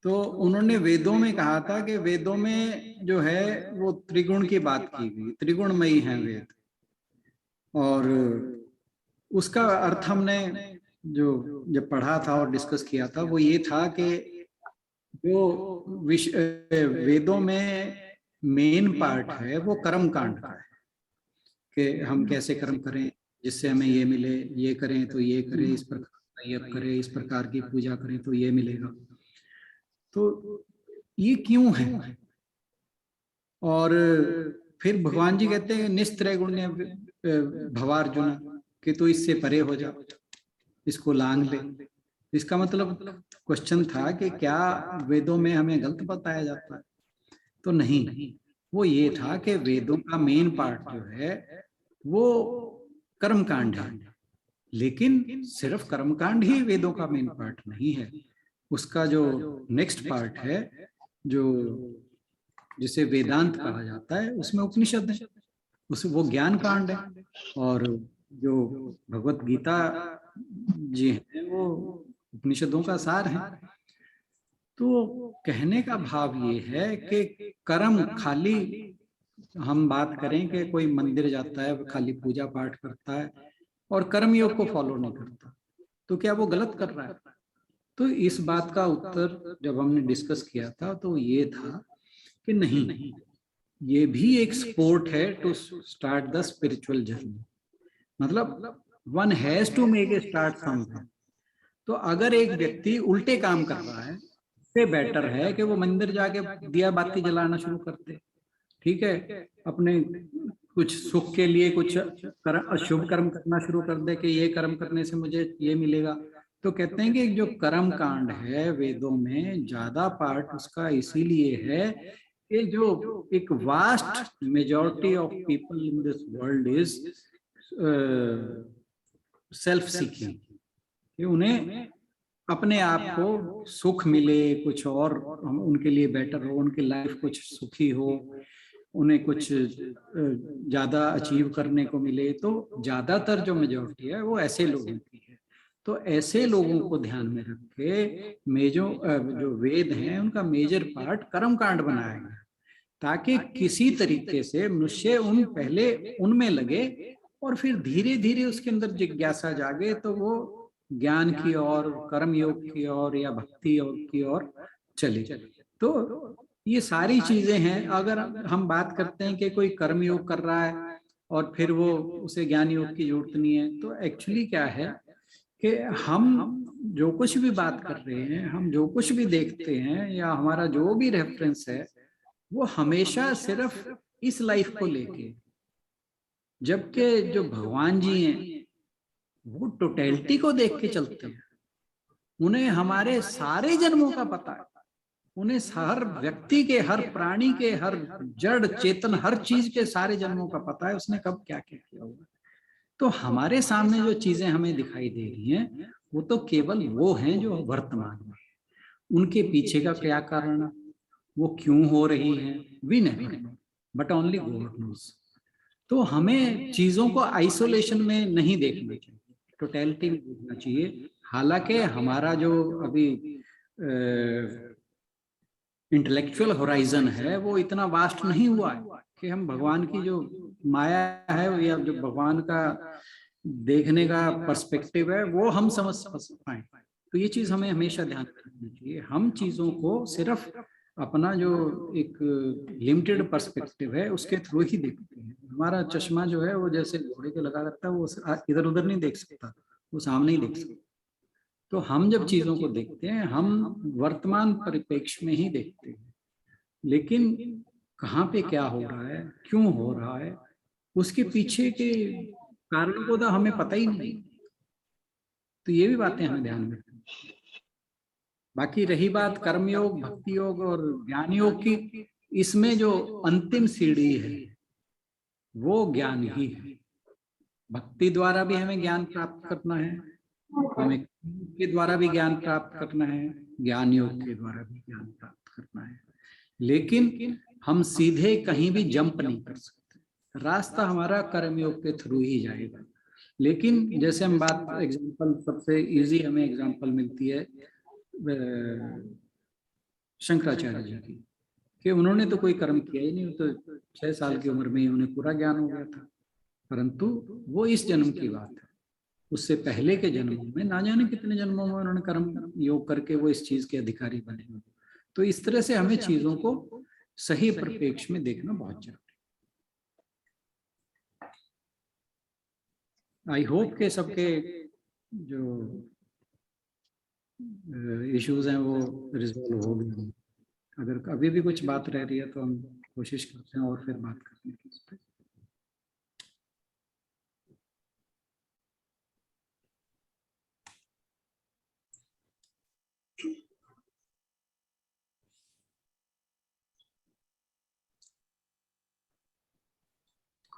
तो उन्होंने वेदों में कहा था कि वेदों में जो है वो त्रिगुण की बात की गई, त्रिगुणमयी है वेद। और उसका अर्थ हमने जो जब पढ़ा था और डिस्कस किया था वो ये था कि जो वेदों में मेन पार्ट है वो कर्म कांड का है कि हम कैसे कर्म करें जिससे हमें ये मिले, ये करें तो ये करें, इस प्रकार ये करें, इस प्रकार की पूजा करें तो ये मिलेगा। तो ये क्यों है? और फिर भगवान जी कहते हैं निस्त्रैगुण्य भवार्जुन कि तू इससे परे हो जा, इसको लांग ले। इसका मतलब क्वेश्चन था कि क्या वेदों में हमें गलत बताया जाता है? तो नहीं, वो ये था कि वेदों का मेन पार्ट जो है वो कर्मकांड है, लेकिन सिर्फ कर्मकांड ही वेदों का मेन पार्ट नहीं है। उसका जो नेक्स्ट पार्ट है, जो जिसे वेदांत कहा जाता है, उसमें उपनिषद है, उस वो ज्ञान कांड है। और जो भगवत गीता जी है वो उपनिषदों का सार है। तो कहने का भाव ये है कि कर्म खाली, हम बात करें कि कोई मंदिर जाता है खाली पूजा पाठ करता है और कर्मयोग को फॉलो नहीं करता, तो क्या वो गलत कर रहा है? तो इस बात का उत्तर जब हमने डिस्कस किया था तो ये था कि नहीं, ये भी एक स्पोर्ट है to start the spiritual journey. मतलब one has to make a start somewhere. तो अगर एक व्यक्ति उल्टे काम कर रहा है, इससे बेटर है कि वो मंदिर जाके दिया बाती जलाना शुरू कर दे, ठीक है, अपने कुछ सुख के लिए कुछ अशुभ कर्म करना शुरू कर दे कि ये कर्म करने से मुझे ये मिलेगा। तो कहते हैं कि जो कर्म कांड है वेदों में ज्यादा पार्ट उसका इसीलिए है कि जो एक vast majority of people in this world is self seeking, कि उन्हें अपने आप को सुख मिले, कुछ और उनके लिए बेटर हो, उनकी लाइफ कुछ सुखी हो, उन्हें कुछ ज्यादा अचीव करने को मिले। तो ज्यादातर जो मेजॉरिटी है वो ऐसे लोगों की है। तो ऐसे लोगों को ध्यान में रख के जो वेद हैं उनका मेजर पार्ट कर्म कांड बनाया गया, ताकि किसी तरीके से मनुष्य पहले उनमें लगे और फिर धीरे धीरे उसके अंदर जिज्ञासा जागे तो वो ज्ञान की ओर, कर्म योग की ओर या भक्ति योग की ओर चले। तो ये सारी चीजें हैं। अगर हम बात करते हैं कि कोई कर्म योग कर रहा है और फिर वो उसे ज्ञान योग की जरूरत नहीं है, तो एक्चुअली क्या है कि हम जो कुछ भी बात कर रहे हैं, हम जो कुछ भी देखते हैं या हमारा जो भी रेफरेंस है वो हमेशा सिर्फ इस लाइफ को लेके, जबकि जो भगवान जी हैं वो टोटलिटी को देख के चलते हैं। उन्हें हमारे सारे जन्मों का पता है, उन्हें हर व्यक्ति के, हर प्राणी के, हर जड़ चेतन, हर चीज के सारे जन्मों का पता है, उसने कब क्या क्या किया होगा। तो हमारे सामने जो चीजें हमें दिखाई दे रही हैं वो तो केवल वो हैं जो वर्तमान में, उनके पीछे का क्या कारण है, वो क्यों हो रही है, we never know, but only God knows. तो हमें चीजों को आइसोलेशन में नहीं देखना चाहिए, टोटलिटी में देखना चाहिए। हालांकि हमारा जो अभी इंटेलेक्चुअल होराइजन है वो इतना वास्ट नहीं हुआ है कि हम भगवान की जो माया है या जो भगवान का देखने का पर्सपेक्टिव है वो हम समझ पाए। तो ये चीज हमें हमेशा ध्यान रखनी चाहिए। हम चीजों को सिर्फ अपना जो एक लिमिटेड पर्सपेक्टिव है उसके थ्रू ही देखते हैं। हमारा चश्मा जो है वो जैसे घोड़े के लगा रहता है, वो इधर उधर नहीं देख सकता, वो सामने ही देख सकता। तो हम जब चीजों को देखते हैं हम वर्तमान परिप्रेक्ष्य में ही देखते हैं, लेकिन कहाँ पे क्या हो रहा है, क्यों हो रहा है, उसके पीछे के कारणों को तो हमें पता ही नहीं। तो ये भी बातें हमें ध्यान में रखनी। बाकी रही बात कर्मयोग, भक्ति योग और ज्ञान योग की, इसमें जो अंतिम सीढ़ी है वो ज्ञान ही है। भक्ति द्वारा भी हमें ज्ञान प्राप्त करना है, हमें के द्वारा भी ज्ञान प्राप्त करना है, ज्ञान योग के द्वारा भी ज्ञान प्राप्त करना है, लेकिन हम सीधे कहीं भी जंप नहीं कर सकते। रास्ता हमारा कर्मयोग के थ्रू ही जाएगा। लेकिन जैसे हम बात, एग्जांपल सबसे इजी हमें एग्जांपल मिलती है शंकराचार्य जी की, कि उन्होंने तो कोई कर्म किया ही नहीं, तो 6 साल की उम्र में ही उन्हें पूरा ज्ञान हो गया था। परंतु वो इस जन्म की बात है, उससे पहले के जन्मों में ना जाने कितने जन्मों में उन्होंने कर्म योग करके वो इस चीज के अधिकारी बने हुए। तो इस तरह से हमें चीजों को सही परिप्रेक्ष्य में देखना बहुत जरूरी है। आई होप के सबके जो इश्यूज हैं वो रिजॉल्व हो गए। अगर अभी भी कुछ बात रह रही है तो हम कोशिश करते हैं और फिर बात करने की।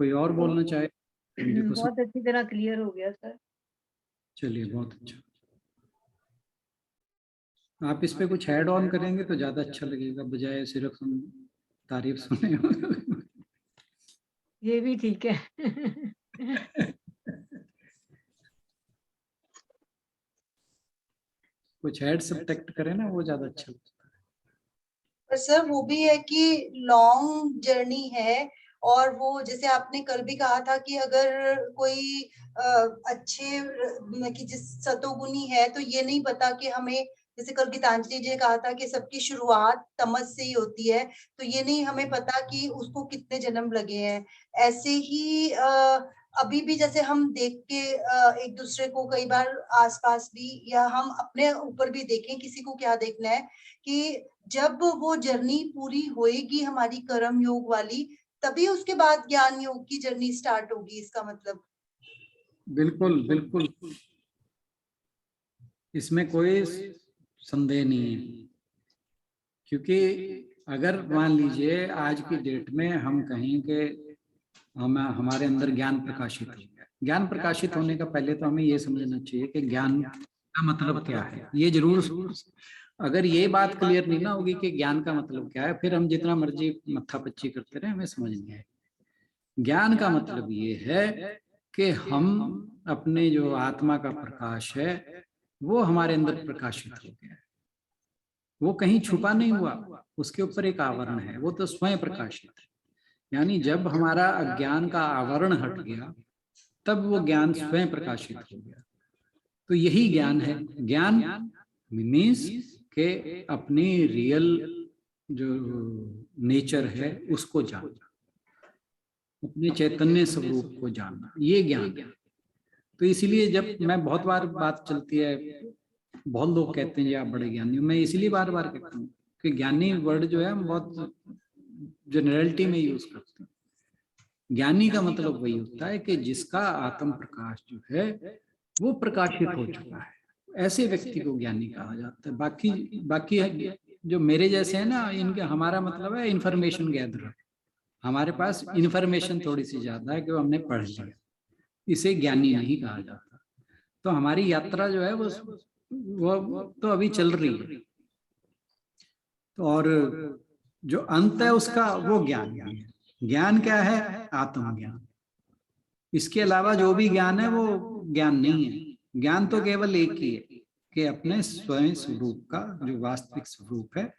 कोई और बोलना चाहे? बहुत अच्छी तरह क्लियर हो गया सर। चलिए, बहुत अच्छा। आप इस पे कुछ ऐड ऑन करेंगे तो ज्यादा अच्छा लगेगा, बजाय सिर्फ हम तारीफ सुने। ये भी ठीक है। कुछ ऐड सब्ट्रैक्ट करें ना, वो ज्यादा अच्छा लगता है। पर सर वो भी है कि लॉन्ग जर्नी है, और वो जैसे आपने कल भी कहा था कि अगर कोई अच्छे कि जिस सतोगुनी है, तो ये नहीं पता कि हमें, जैसे कल गीतांजलि जी ने कहा था कि सबकी शुरुआत तमस से ही होती है, तो ये नहीं हमें पता कि उसको कितने जन्म लगे हैं। ऐसे ही अभी भी जैसे हम देख के एक दूसरे को कई बार आसपास भी, या हम अपने ऊपर भी देखें, किसी को क्या देखना है कि जब वो जर्नी पूरी होएगी हमारी कर्म योग वाली, तभी उसके बाद ज्ञान योग की जर्नी स्टार्ट होगी, इसका मतलब। बिल्कुल बिल्कुल, इसमें कोई संदेह नहीं है। क्योंकि अगर मान लीजिए आज की डेट में हम कहें कि हमारे अंदर ज्ञान प्रकाशित हो गया, ज्ञान प्रकाशित होने का पहले तो हमें ये समझना चाहिए कि ज्ञान का मतलब क्या है। ये जरूर, अगर ये बात क्लियर नहीं ना होगी कि ज्ञान का मतलब क्या है, फिर हम जितना मर्जी मत्थापच्ची करते रहे, हमें समझ नहीं आएगी। ज्ञान का मतलब ये है कि हम अपने जो आत्मा का प्रकाश है वो हमारे अंदर प्रकाशित हो गया है, वो कहीं छुपा नहीं हुआ, उसके ऊपर एक आवरण है, वो तो स्वयं प्रकाशित है। यानी जब हमारा अज्ञान का आवरण हट गया, तब वो ज्ञान स्वयं प्रकाशित हो गया। तो यही ज्ञान है। ज्ञान मीन्स के अपनी रियल जो नेचर है उसको जानना, अपने चैतन्य स्वरूप को जानना, ये ज्ञान है। तो इसीलिए जब मैं बहुत बार बात चलती है, बहुत लोग कहते हैं जी आप बड़े ज्ञानी हो, मैं इसीलिए बार बार कहता हूँ कि ज्ञानी वर्ड जो है हम बहुत जनरलिटी में यूज करते हैं। ज्ञानी का मतलब वही होता है कि जिसका आत्म प्रकाश जो है वो प्रकाशित हो चुका है, ऐसे व्यक्ति को ज्ञानी कहा जाता है। बाकी जो मेरे जैसे हैं ना, इनके हमारा मतलब है इंफॉर्मेशन गैदर, हमारे पास इंफॉर्मेशन थोड़ी सी ज्यादा है कि हमने पढ़ लिया, इसे ज्ञानी नहीं कहा जाता। तो हमारी यात्रा जो है वो तो अभी चल रही है, और जो अंत है उसका वो ज्ञान है। ज्ञान क्या है? आत्मज्ञान। इसके अलावा जो भी ज्ञान है वो ज्ञान नहीं है। ज्ञान तो केवल एक ही है कि अपने स्वयं स्वरूप का जो वास्तविक स्वरूप है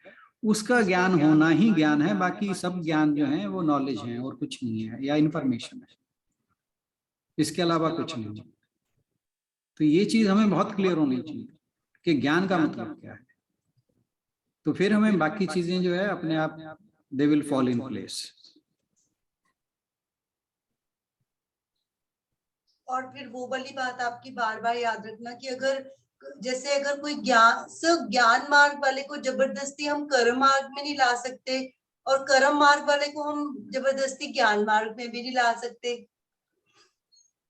उसका ज्ञान होना ही ज्ञान है। बाकी सब ज्ञान जो है वो नॉलेज है और कुछ नहीं है, या इंफॉर्मेशन है, इसके अलावा कुछ नहीं है। तो ये चीज हमें बहुत क्लियर होनी चाहिए कि ज्ञान का मतलब क्या है, तो फिर हमें बाकी चीजें जो है अपने आप they will fall in place. और फिर वो वाली बात आपकी बार बार याद रखना कि अगर जैसे अगर कोई ज्ञान मार्ग वाले को जबरदस्ती हम कर्म मार्ग में नहीं ला सकते, और कर्म मार्ग वाले को हम जबरदस्ती ज्ञान मार्ग में भी नहीं ला सकते।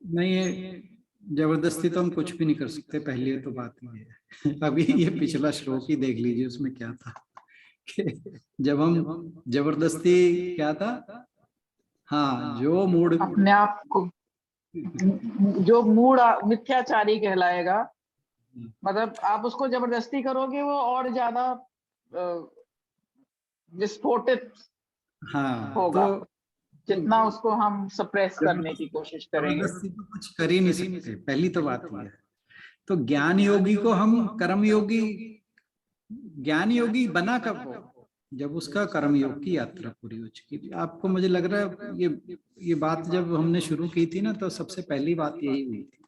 नहीं, जबरदस्ती तो हम कुछ भी नहीं कर सकते, पहले तो बात ये है। अभी ये पिछला श्लोक ही देख लीजिए, उसमें क्या था कि जब हम जबरदस्ती क्या था, हाँ, जो मूड अपने आप को, जो मूड मिथ्याचारी कहलाएगा, मतलब आप उसको जबरदस्ती करोगे वो और ज्यादा विस्फोटित होगा, तो जितना उसको हम सप्रेस करने की कोशिश करेंगे। जबरदस्ती तो कुछ कर ही नहीं सकते, पहली तो बात ये है। तो ज्ञान योगी को हम कर्म योगी, ज्ञान योगी बना कब वो? जब उसका कर्म योग की यात्रा पूरी हो चुकी। आपको मुझे लग रहा है ये बात जब हमने शुरू की थी ना, तो सबसे पहली बात यही हुई थी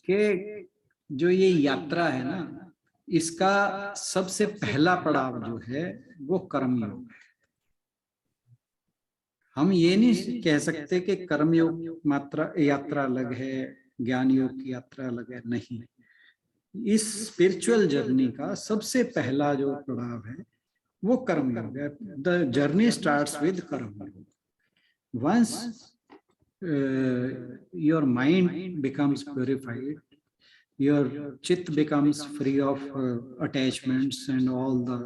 कि जो ये यात्रा है ना, इसका सबसे पहला पड़ाव जो है वो कर्म योग है। हम ये नहीं कह सकते कि कर्म योग मात्रा यात्रा अलग है, ज्ञान योग की यात्रा अलग है, नहीं। इस स्पिरिचुअल जर्नी का सबसे पहला जो पड़ाव है वो कर्म योग है। The journey starts with karma yoga. Once your mind becomes purified, your chit becomes free of attachments and all the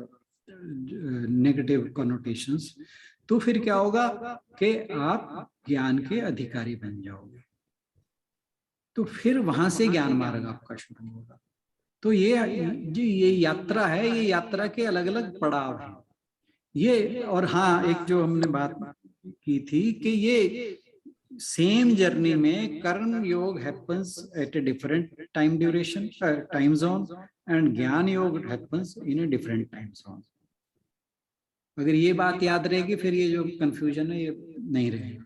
negative connotations, तो फिर क्या होगा कि आप ज्ञान के अधिकारी बन जाओगे। तो फिर वहां से ज्ञान मार्ग आपका शुरू होगा। तो ये यात्रा है, ये यात्रा के अलग अलग पड़ाव हैं ये। और हाँ, एक जो हमने बात की थी कि ये सेम जर्नी में कर्म योग happens at a different time duration, time zone, and ज्ञान योग happens in a different time zone. अगर ये बात याद रहेगी फिर ये जो कंफ्यूजन है ये नहीं रहेगा।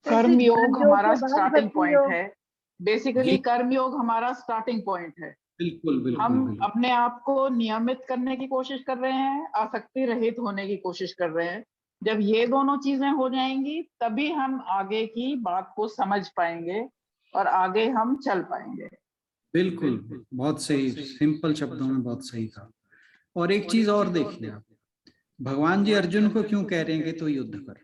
कर्म योग हमारा के बाद स्टार्टिंग भक्ति पॉइंट योग। है। बेसिकली कर्म योग हमारा स्टार्टिंग पॉइंट है। बिल्कुल बिल्कुल हम बिल्कुल। अपने आप को नियमित करने की कोशिश कर रहे हैं, आसक्ति रहित होने की कोशिश कर रहे हैं। जब ये दोनों चीजें हो जाएंगी तभी हम आगे की बात को समझ पाएंगे और आगे हम चल पाएंगे। बिल्कुल, बहुत सही, सिंपल शब्दों में बहुत सही कहा। और एक चीज और देखिए आप, भगवान जी अर्जुन को क्यों कह रहे हैं कि तू युद्ध कर।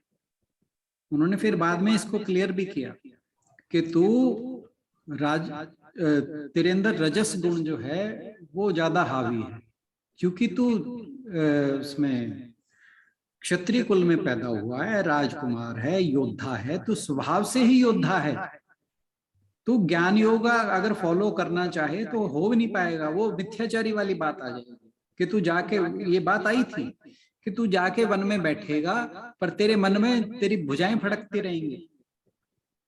उन्होंने फिर बाद में इसको क्लियर भी किया कि तू तेरे अंदर रजस गुण जो है वो ज्यादा हावी है, क्योंकि तू उसमें क्षत्रिय कुल में पैदा हुआ है, राजकुमार है, योद्धा है, तू स्वभाव से ही योद्धा है। तू ज्ञान योग अगर फॉलो करना चाहे तो हो भी नहीं पाएगा। वो मिथ्याचारी वाली बात आ जाएगी कि तू जाके, ये बात आई थी कि तू जाके वन में बैठेगा पर तेरे मन में तेरी भुजाएं फड़कती रहेंगी।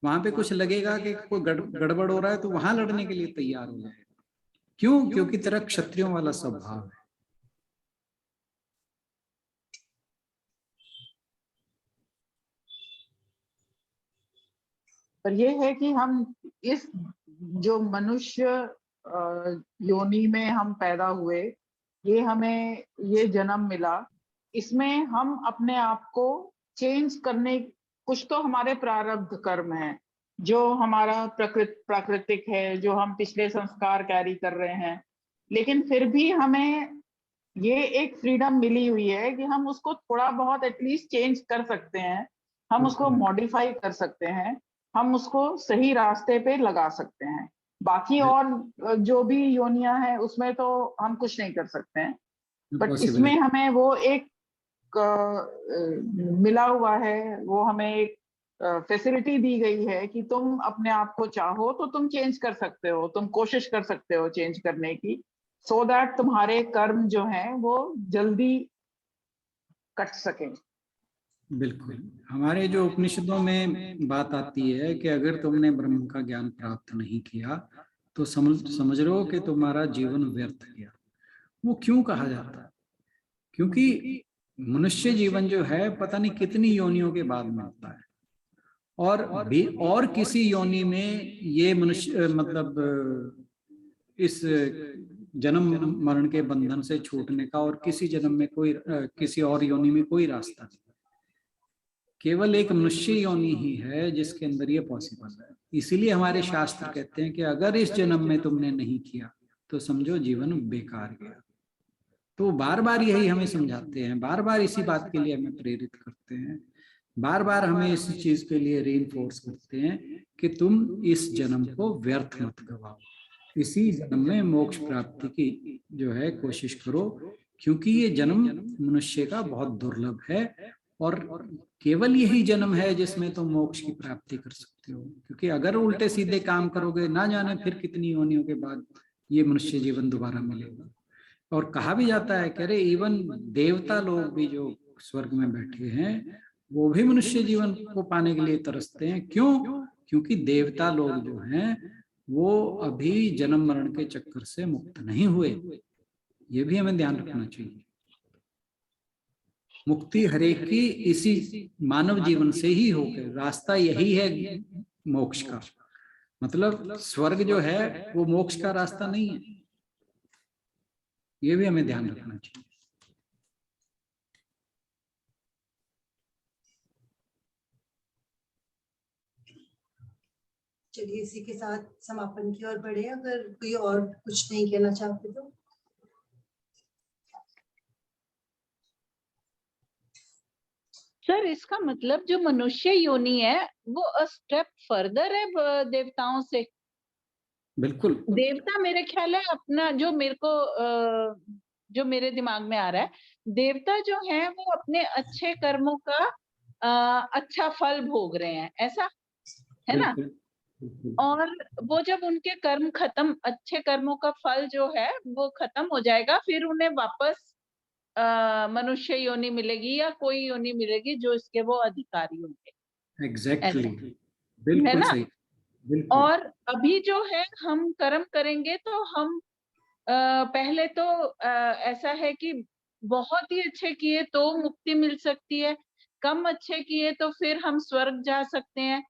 वहां पे कुछ लगेगा कि कोई गड़बड़ हो रहा है तो वहां लड़ने के लिए तैयार हो जाएगा। क्यों? क्योंकि तेरा क्षत्रियों वाला स्वभाव है। पर ये है कि हम इस जो मनुष्य योनि में हम पैदा हुए, ये हमें ये जन्म मिला, इसमें हम अपने आप को चेंज करने, कुछ तो हमारे प्रारब्ध कर्म है जो हमारा प्राकृतिक है, जो हम पिछले संस्कार कैरी कर रहे हैं, लेकिन फिर भी हमें ये एक फ्रीडम मिली हुई है कि हम उसको थोड़ा बहुत एटलीस्ट चेंज कर सकते हैं, हम उसको मॉडिफाई कर सकते हैं, हम उसको सही रास्ते पे लगा सकते हैं। बाकी और जो भी योनियां हैं उसमें तो हम कुछ नहीं कर सकते हैं, बट इसमें हमें वो एक मिला हुआ है, वो हमें एक फैसिलिटी दी गई है कि तुम अपने आप को चाहो तो तुम चेंज कर सकते हो, तुम कोशिश कर सकते हो चेंज करने की, सो दैट तुम्हारे कर्म जो हैं वो जल्दी कट सकें। बिल्कुल, हमारे जो उपनिषदों में बात आती है कि अगर तुमने ब्रह्म का ज्ञान प्राप्त नहीं किया तो समझ लो कि तुम्हारा जीवन व्यर्थ गया। वो क्यों कहा जाता है? क्योंकि मनुष्य जीवन जो है पता नहीं कितनी योनियों के बाद मिलता है, और किसी योनि में ये मनुष्य मतलब इस जन्म मरण के बंधन से छूटने का और किसी जन्म में कोई किसी और योनि में कोई रास्ता नहीं। केवल एक मनुष्य योनि ही है जिसके अंदर ये पॉसिबल है। इसीलिए हमारे शास्त्र कहते हैं कि अगर इस जन्म में तुमने नहीं किया तो समझो जीवन बेकार गया। तो बार बार यही हमें समझाते हैं, बार बार इसी बात के लिए हमें प्रेरित करते हैं, बार बार हमें इस चीज के लिए रीइंफोर्स करते हैं कि तुम इस जन्म को व्यर्थ मत गवाओ, इसी जन्म में मोक्ष प्राप्ति की जो है कोशिश करो, क्योंकि ये जन्म मनुष्य का बहुत दुर्लभ है और केवल यही जन्म है जिसमें तुम मोक्ष की प्राप्ति कर सकते हो। क्योंकि अगर उल्टे सीधे काम करोगे ना जाने फिर कितनी योनियों के बाद ये मनुष्य जीवन दोबारा मिलेगा। और कहा भी जाता है कि अरे इवन देवता लोग भी जो स्वर्ग में बैठे हैं वो भी मनुष्य जीवन को पाने के लिए तरसते हैं। क्यों? क्योंकि देवता लोग जो हैं वो अभी जन्म मरण के चक्कर से मुक्त नहीं हुए। ये भी हमें ध्यान रखना चाहिए। मुक्ति हरेक की इसी मानव जीवन से ही होकर, रास्ता यही है मोक्ष का। मतलब स्वर्ग जो है वो मोक्ष का रास्ता नहीं है, ये भी हमें ध्यान रखना चाहिए। चलिए इसी के साथ समापन की ओर बढ़े, अगर कोई और कुछ नहीं कहना चाहते तो। सर इसका मतलब जो मनुष्य योनि है वो अ स्टेप फर्दर है देवताओं से। बिल्कुल, देवता मेरे ख्याल है अपना जो मेरे को जो मेरे दिमाग में आ रहा है, देवता जो हैं वो अपने अच्छे कर्मों का अच्छा फल भोग रहे हैं, ऐसा है ना? बिल्कुल बिल्कुल। और वो जब उनके कर्म खत्म, अच्छे कर्मों का फल जो है वो खत्म हो जाएगा, फिर उन्हें वापस मनुष्य योनि मिलेगी या कोई योनि मिलेगी जो इसके वो अधिकारी होंगे, एग्जैक्टली ऐसा है बिल्कुल ना? सही। बिल्कुल और अभी जो है हम कर्म करेंगे तो हम पहले तो ऐसा है कि बहुत ही अच्छे किए तो मुक्ति मिल सकती है, कम अच्छे किए तो फिर हम स्वर्ग जा सकते हैं,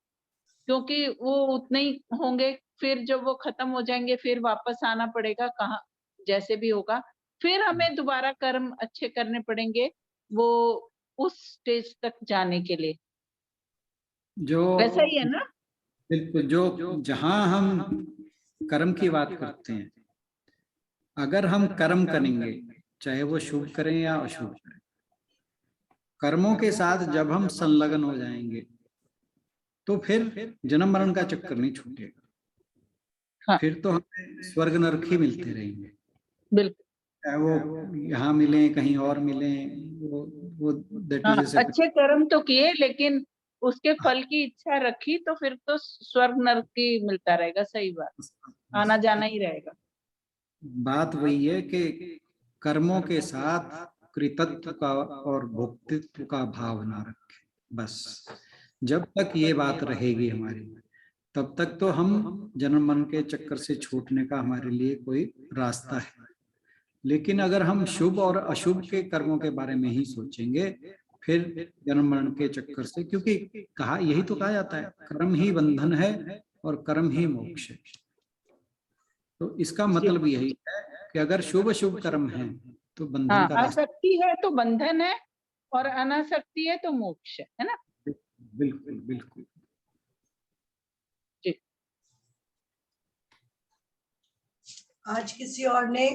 क्योंकि वो उतने ही होंगे, फिर जब वो खत्म हो जाएंगे फिर वापस आना पड़ेगा, कहाँ जैसे भी होगा, फिर हमें दोबारा कर्म अच्छे करने पड़ेंगे वो उस स्टेज तक जाने के लिए, जो वैसा ही है ना? बिल्कुल जो जहां हम कर्म की बात करते हैं, अगर हम कर्म करेंगे चाहे वो शुभ करें या अशुभ करें, कर्मों के साथ जब हम संलग्न हो जाएंगे तो फिर जन्म मरण का चक्कर नहीं छूटेगा। हाँ फिर तो हमें स्वर्ग नरक ही मिलते रहेंगे, बिल्कुल। चाहे वो यहाँ मिले कहीं और मिले, वो दैट हाँ, इज ए सेपरेट। अच्छे कर्म तो किए लेकिन उसके फल की इच्छा रखी तो फिर तो स्वर्ग नरक ही मिलता रहेगा, सही बात, आना जाना ही रहेगा। बात वही है कि कर्मों के साथ कृतत्व का और भोक्तृत्व का भाव ना रखें, बस जब तक ये बात रहेगी हमारी, तब तक तो हम जन्म मरण के चक्कर से छूटने का हमारे लिए कोई रास्ता है। लेकिन अगर हम शुभ और अशुभ के कर्मों के बारे में ही सोचेंगे, फिर जन्म मरण के चक्कर से, क्योंकि कहा यही तो कहा जाता है कर्म ही बंधन है और कर्म ही मोक्ष है। तो इसका मतलब यही है कि अगर शुभ अशुभ कर्म है तो बंधन हाँ, का रास्ता। आसक्ति है तो बंधन है और अनासक्ति है तो मोक्ष है ना? बिल्कुल बिल्कुल। जी। आज किसी और ने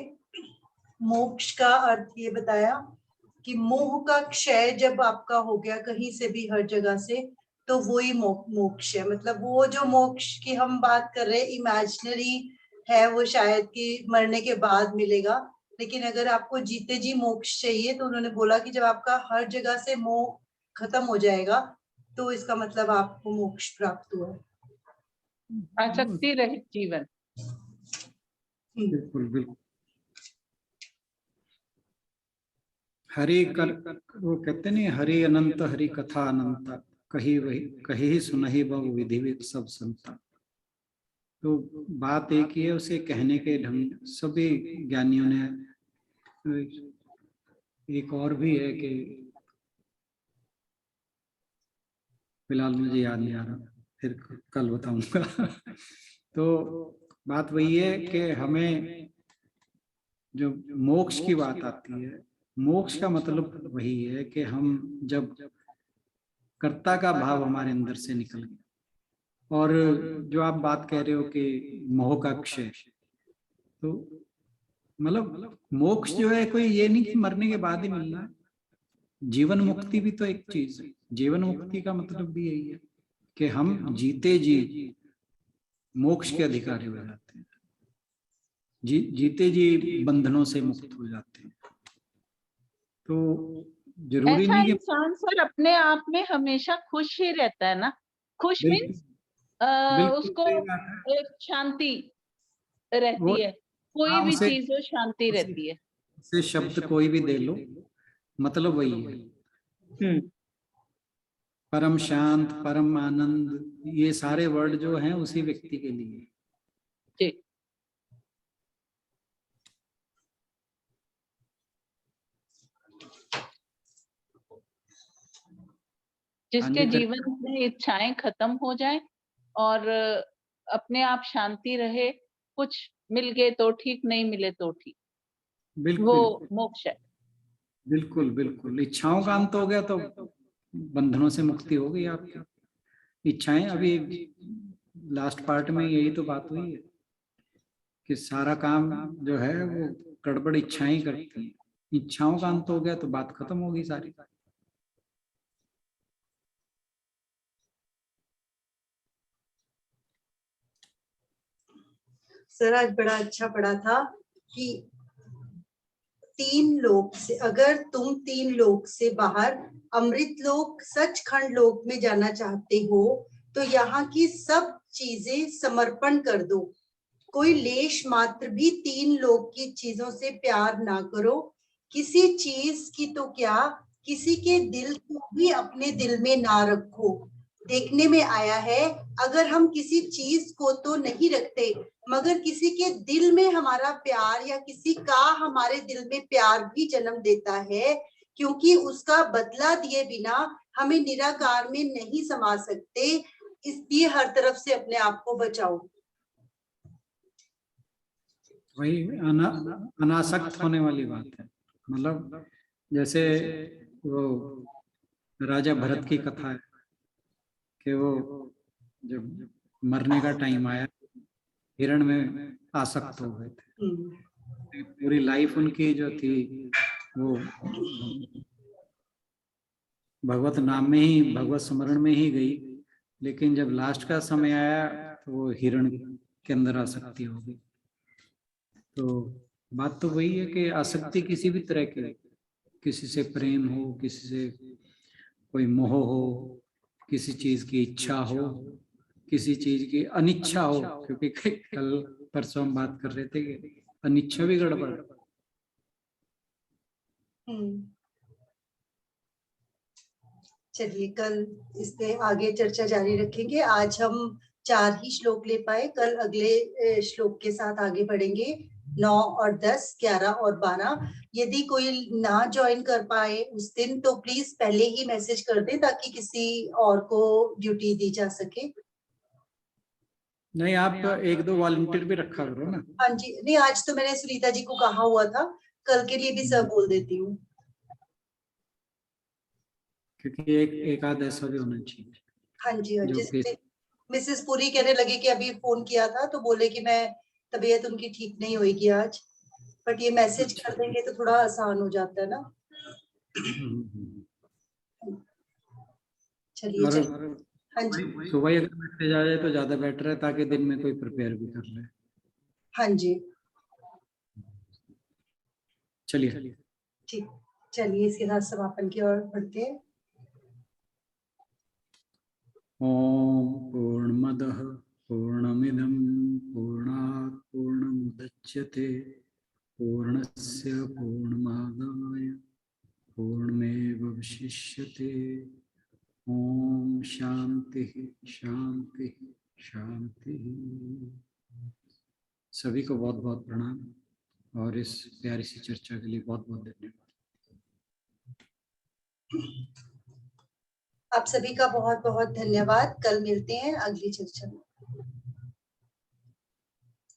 मोक्ष का अर्थ ये बताया कि मोह का क्षय जब आपका हो गया कहीं से भी हर जगह से, तो वो ही मोक्ष है। मतलब वो जो मोक्ष की हम बात कर रहे हैं इमेजिनरी है, वो शायद कि मरने के बाद मिलेगा, लेकिन अगर आपको जीते जी मोक्ष चाहिए तो उन्होंने बोला कि जब आपका हर जगह से मोह खत्म हो जाएगा तो इसका मतलब आपको मोक्ष प्राप्त हुआ है। आसक्ति रहित जीवन। बिल्कुल बिल्कुल। हरि कर वो कहते नहीं, हरि अनंत हरि कथा अनंत, कही वही कही सुनहि बहु विधि सब संता। तो बात एक ही है, उसे कहने के ढंग सभी ज्ञानियों ने, एक और भी है कि फिलहाल मुझे याद नहीं आ रहा, फिर कल बताऊंगा। तो बात वही है कि हमें जो मोक्ष की बात आती है, मोक्ष का मतलब वही है कि हम जब कर्ता का भाव हमारे अंदर से निकल गया, और जो आप बात कह रहे हो कि मोह का क्षय, तो मतलब मोक्ष जो है कोई ये नहीं कि मरने के बाद ही मिलना है, जीवन मुक्ति भी तो एक चीज है। जीवन मुक्ति का मतलब भी यही है कि हम जीते जी मोक्ष के अधिकारी हो जाते हैं, जीते जी बंधनों से मुक्त हो जाते हैं। तो जरूरी ऐसा नहीं कि इंसान सर अपने आप में हमेशा खुश ही रहता है ना? खुश बिल्कुल मीन्स बिल्कुल उसको सही बात है। एक शांति वो रहती है, कोई हाँ, भी उसे चीज हो शांति उसे रहती है। उसे शब्द कोई भी दे लो, मतलब वही है। हम्म। परम शांत, परम आनंद, ये सारे वर्ड जो हैं उसी व्यक्ति के लिए। जी। हाँ जिसके जी जीवन में इच्छाएं खत्म हो जाएं और अपने आप शांति रहे, कुछ मिल गए तो ठीक, नहीं मिले तो ठीक, वो बिल्कुल मोक्ष है। बिल्कुल बिल्कुल। इच्छाओं का अंत हो गया तो बंधनों से मुक्ति हो गई आपकी। इच्छाएं, अभी लास्ट पार्ट में यही तो बात हुई है कि सारा काम जो है वो गड़बड़ इच्छाएं करती हैं। इच्छाओं का अंत हो गया तो बात खत्म होगी सारी। सर आज बड़ा अच्छा पढ़ा था कि तीन लोक से, अगर तुम तीन लोक से बाहर अमृत लोक सचखंड लोक में जाना चाहते हो तो यहाँ की सब चीजें समर्पण कर दो। कोई लेश मात्र भी तीन लोक की चीजों से प्यार ना करो। किसी चीज की तो क्या, किसी के दिल को भी अपने दिल में ना रखो। देखने में आया है अगर हम किसी चीज को तो नहीं रखते मगर किसी के दिल में हमारा प्यार या किसी का हमारे दिल में प्यार भी जन्म देता है, क्योंकि उसका बदला दिए बिना हमें निराकार में नहीं समा सकते। इसलिए हर तरफ से अपने आप को बचाओ। वही अनासक्त होने वाली बात है। मतलब जैसे वो राजा भरत की कथा है कि वो जब मरने का टाइम आया हिरण में आसक्त हो गए थे। पूरी लाइफ उनकी जो थी वो भगवत नाम में ही, भगवत स्मरण में ही गई, लेकिन जब लास्ट का समय आया तो वो हिरण के अंदर आसक्ति हो गई। तो बात तो वही है कि आसक्ति किसी भी तरह की, किसी से प्रेम हो, किसी से कोई मोह हो, किसी चीज की इच्छा हो, किसी चीज की अनिच्छा हो, क्योंकि कल परसों हम बात कर रहे थे कि अनिच्छा भी गड़बड़। चलिए कल इस पे आगे चर्चा जारी रखेंगे। आज हम 4 ही श्लोक ले पाए, कल अगले श्लोक के साथ आगे बढ़ेंगे। 9 और 10, 11 और 12। यदि कोई ना ज्वाइन कर पाए उस दिन तो प्लीज पहले ही मैसेज कर दे ताकि किसी और को ड्यूटी दी जा सके। नहीं, आप 1-2 वॉलंटियर भी रखा करो ना। हाँ जी, नहीं आज तो मैंने सुनीता जी को कहा हुआ था, कल के लिए भी सब बोल देती हूँ, क्योंकि एक आध ऐसा भी होना चाहिए। हाँ जी, और जैसे मिसेस पुरी कहने लगे कि अभी फोन किया था तो बोले कि मैं तबीयत उनकी ठीक नहीं होगी आज, बट ये मैसेज कर देंगे तो थोड़ा आसान हो जाता है ना। चलिए हाँ जी, सुबह अगर मैसेज आ जाए तो ज्यादा बेटर है ताकि दिन में कोई प्रिपेयर भी कर ले। हाँ जी चलिए ठीक, चलिए इसके साथ समापन की ओर बढ़ते हैं। ओम पूर्णमदः पूर्णमिदं पूर्णात् पूर्णमुदच्यते पूर्णस्य पूर्णमादाय पूर्णमेवावशिष्यते। ओम शांति शांति शांति। सभी को बहुत बहुत प्रणाम और इस प्यारी सी चर्चा के लिए बहुत बहुत धन्यवाद। आप सभी का बहुत बहुत धन्यवाद। कल मिलते हैं अगली चर्चा में।